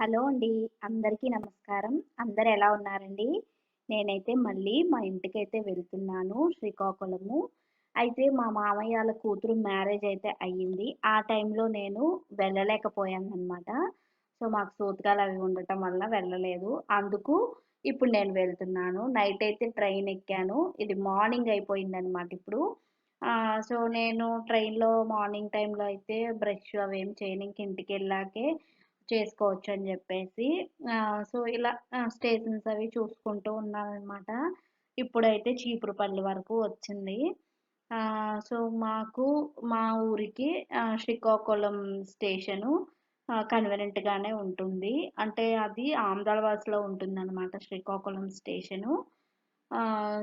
Hello అండి. అందరికీ నమస్కారం. అందరూ ఎలా ఉన్నారండి? నేనైతే మళ్ళీ మా ఇంటికైతే వెళ్తున్నాను శ్రీకాకుళము. అయితే మా మామయ్య ఆళ్ళ కూతురు మ్యారేజ్ అయితే అయ్యింది. ఆ టైంలో నేను వెళ్ళలేకపోయాననమాట. సో, మాకు సూతకాలు అవి ఉండటం వల్ల వెళ్ళలేదు. అందుకు ఇప్పుడు నేను వెళ్తున్నాను. నైట్ అయితే ట్రైన్ ఎక్కాను. ఇది మార్నింగ్ అయిపోయిందనమాట ఇప్పుడు. సో, నేను ట్రైన్‌లో మార్నింగ్ టైంలో అయితే బ్రష్ అవేమి చేయను. ఇంక ఇంటికెళ్ళాకే చేసుకోవచ్చని జెప్పేసి సో, ఇలా స్టేషన్స్ అవి చూసుకుంటూ ఉన్నాననమాట. ఇప్పుడైతే చీపురుపల్లి వరకు వచ్చింది. సో, మాకు మా ఊరికి శ్రీకాకుళం స్టేషను కన్వీనియంట్‌గానే ఉంటుంది. అంటే అది ఆమదాలవలసలో ఉంటుందనమాట శ్రీకాకుళం స్టేషను.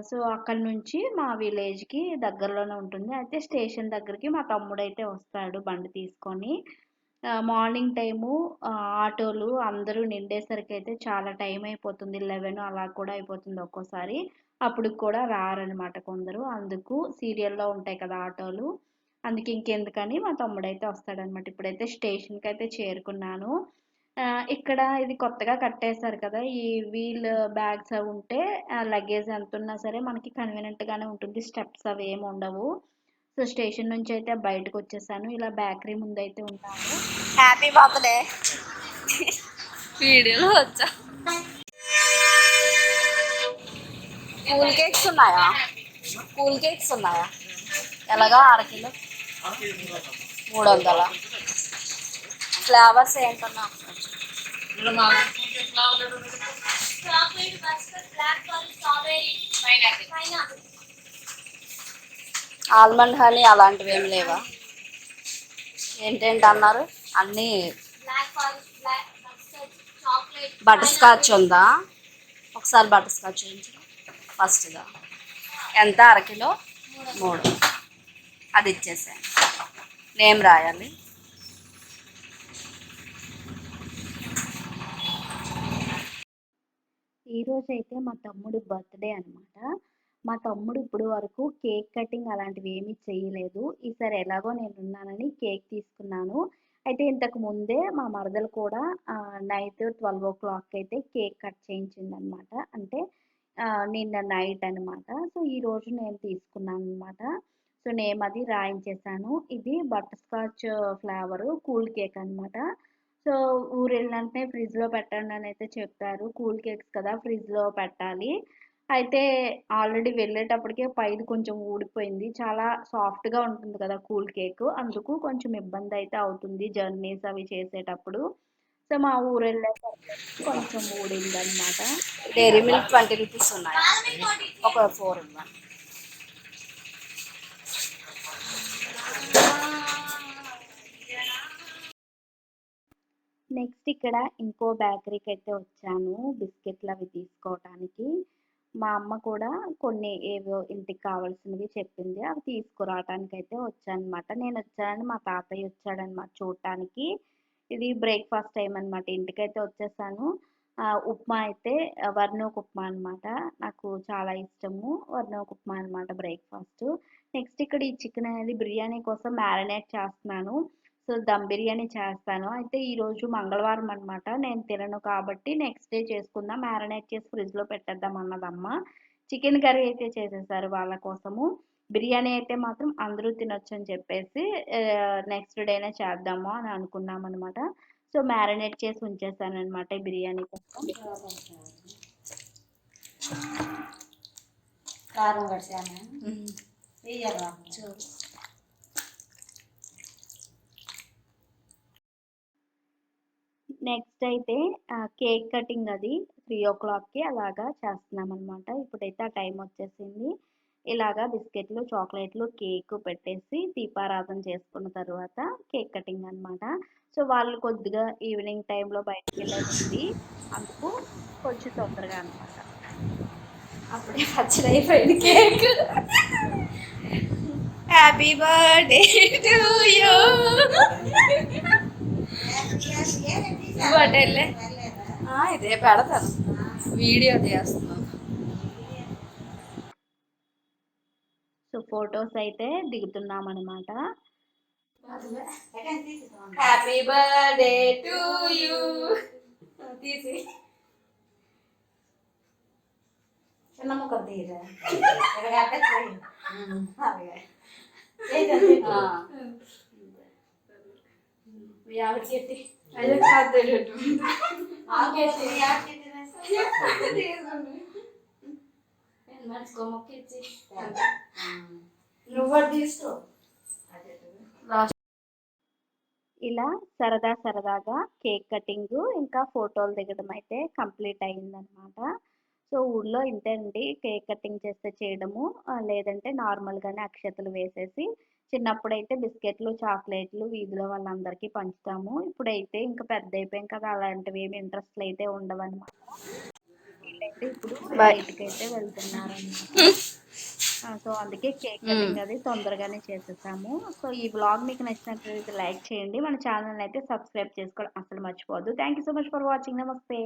సో, అక్కడి నుంచి మా విలేజ్‌కి దగ్గరలోనే ఉంటుంది. అయితే స్టేషన్ దగ్గరికి మా తమ్ముడైతే వస్తాడు బండి తీసుకొని. మార్నింగ్ టైము ఆటోలు అందరూ నిండేసరికయితే చాలా టైం అయిపోతుంది. 11 అలా కూడా అయిపోతుంది ఒక్కోసారి. అప్పటికి కూడా రారనమాట కొందరు. అందుకు సీరియల్‌లో ఉంటాయి కదా ఆటోలు. అందుకే ఇంకెందుకని మా తమ్ముడైతే వస్తాడనమాట. ఇప్పుడైతే స్టేషన్‌కైతే చేరుకున్నాను. ఇక్కడ ఇది కొత్తగా కట్టేశారు కదా! ఈ వీల్ బ్యాగ్స్ అవి ఉంటే లగేజ్ ఎంతున్నా సరే మనకి కన్వీనియంట్‌గానే ఉంటుంది. స్టెప్స్ అవేమి ఉండవు. సో, స్టేషన్ నుంచయితే బయటకొచ్చేసాను. ఇలా బేకరీ ముందయితే ఉన్నాను. హ్యాపీ బర్త్డే వీడియోలో వచ్చా. కూల్ కేక్స్ ఉన్నాయా? కూల్ కేక్స్ ఉన్నాయా? ఎలాగా అరకిలో 300. ఫ్లేవర్స్ ఏంటన్నా? ఆల్మండ్ హనీ అలాంటివి ఏమి లేవా? ఏంటేంటి అన్నారు అన్నీ? బటర్ స్కాచ్ ఉందా? ఒకసారి బటర్ స్కాచ్ చూపించు ఫస్ట్గా. ఎంత? అరకిలో 3. అది ఇచ్చేసాను. నేమ్ రాయాలి. ఈరోజైతే మా తమ్ముడి బర్త్‌డే అనమాట. మా తమ్ముడు ఇప్పటి వరకు కేక్ కటింగ్ అలాంటివి ఏమీ చేయలేదు. ఈసారి ఎలాగో నేనున్నానని కేక్ తీసుకున్నాను. అయితే ఇంతకు ముందే మా మరదలు కూడా నైట్ 12:00 అయితే కేక్ కట్ చేయించిందనమాట. అంటే నిన్న నైట్ అనమాట. సో, ఈరోజు నేను తీసుకున్నాననమాట. సో, నేమ్ అది రాయించేసాను. ఇది butter scotch flavour cool cake అనమాట. సో, ఊరెళ్ళినంటనే ఫ్రిడ్జ్‌లో పెట్టండనైతే చెప్పారు. కూల్ కేక్స్ కదా! ఫ్రిడ్జ్‌లో పెట్టాలి. అయితే ఆల్రెడీ వెళ్ళేటప్పటికే పైది కొంచెం ఊడిపోయింది. చాలా సాఫ్ట్‌గా ఉంటుంది కదా! Cool cake. అందుకు కొంచెం ఇబ్బందయితే అవుతుంది జర్నీస్ అవి చేసేటప్పుడు. సో, మా ఊరెళ్ళేసరికి కొంచెం ఊడిందనమాట. డైరీ మిల్క్ 20 రూపీస్ ఉన్నాయి. ఒక 4 ఇవ్వండి. నెక్స్ట్ ఇక్కడ ఇంకో బేకరీకైతే వచ్చాను. బిస్కెట్‌లవి తీసుకోవటానికి. మా అమ్మ కూడా కొన్ని ఏవో ఇంటికి కావాల్సినవి చెప్పింది. అవి తీసుకురావటానికైతే వచ్చాననమాట. నేనొచ్చానని మా తాతయ్య వచ్చాడనమాట చూడటానికి. ఇది బ్రేక్‌ఫాస్ట్ టైమ్ అనమాట. ఇంటికైతే వచ్చేసాను. ఉప్మా అయితే వర్ణోక్ ఉప్మా అనమాట. నాకు చాలా ఇష్టము. వర్ణోక్ ఉప్మా అనమాట బ్రేక్‌ఫాస్టు. నెక్స్ట్ ఇక్కడ ఈ చికెన్ అనేది బిర్యానీ కోసం మ్యారినేట్ చేస్తున్నాను. సో, దమ్ బిర్యానీ చేస్తాను. అయితే ఈరోజు మంగళవారం అనమాట. నేను తినను కాబట్టి నెక్స్ట్ డే చేసుకుందాం. మ్యారినేట్ చేసి ఫ్రిడ్జ్‌లో పెట్టేద్దాం అన్నదమ్మ. చికెన్ కర్రీ అయితే చేసేసారు వాళ్ళ కోసము. బిర్యానీ అయితే మాత్రం అందరూ తినొచ్చని చెప్పేసి నెక్స్ట్ డేనే చేద్దాము అని అనుకున్నామనమాట. సో, మ్యారినేట్ చేసి ఉంచేసాననమాట ఈ బిర్యానీ కోసం. కారం కట్టాను. నెక్స్ట్ అయితే కేక్ కటింగ్ అది 3:00కి అలాగా చేస్తున్నామనమాట. ఇప్పుడైతే ఆ టైం వచ్చేసింది. ఇలాగా బిస్కెట్లు, చాక్లెట్లు, కేకు పెట్టేసి దీపారాధన చేసుకున్న తర్వాత కేక్ కటింగ్ అనమాట. సో, వాళ్ళు కొద్దిగా ఈవినింగ్ టైంలో బయటికెళ్ళేదుంది. అందుకు కొంచెం తొందరగా అనమాట. అప్పుడే పచ్చడి అయిపోయింది cake. Happy birthday to you. బర్త్డేలే ఇదే పెడతాను. వీడియో చేస్తున్నాను. సో, ఫొటోస్ అయితే దిగుతున్నామనమాట. Happy birthday to you. తీసి చిన్న ముక్క తీరా నువ్వు తీసుకో ఇలా సరదా సరదాగా కేక్ కటింగ్ ఇంకా ఫోటోలు దిగడం అయితే కంప్లీట్ అయిందనమాట. సో ఊర్లో ఇంతే అండి, కేక్ కటింగ్ చేస్తే చేయడము, లేదంటే నార్మల్గానే అక్షతలు వేసేసి చిన్నప్పుడైతే బిస్కెట్లు చాక్లెట్లు వీధిలో వాళ్ళందరికీ పంచుతాము. ఇప్పుడైతే ఇంకా పెద్ద అయిపోయాం కదా, అలాంటివి ఏమి ఇంట్రెస్ట్లు అయితే ఉండవన్నమాట. వీళ్ళైతే ఇప్పుడు బయటకైతే వెళ్తున్నారనమాట. సో అందుకే కేక్ కటింగ్ అది తొందరగానే చేసేసాము. సో ఈ వ్లాగ్ మీకు నచ్చినట్లయితే లైక్ చేయండి, మన ఛానల్ అయితే సబ్స్క్రైబ్ చేసుకోవడం అసలు మర్చిపోవద్దు. Thank you so much for watching. నమస్తే.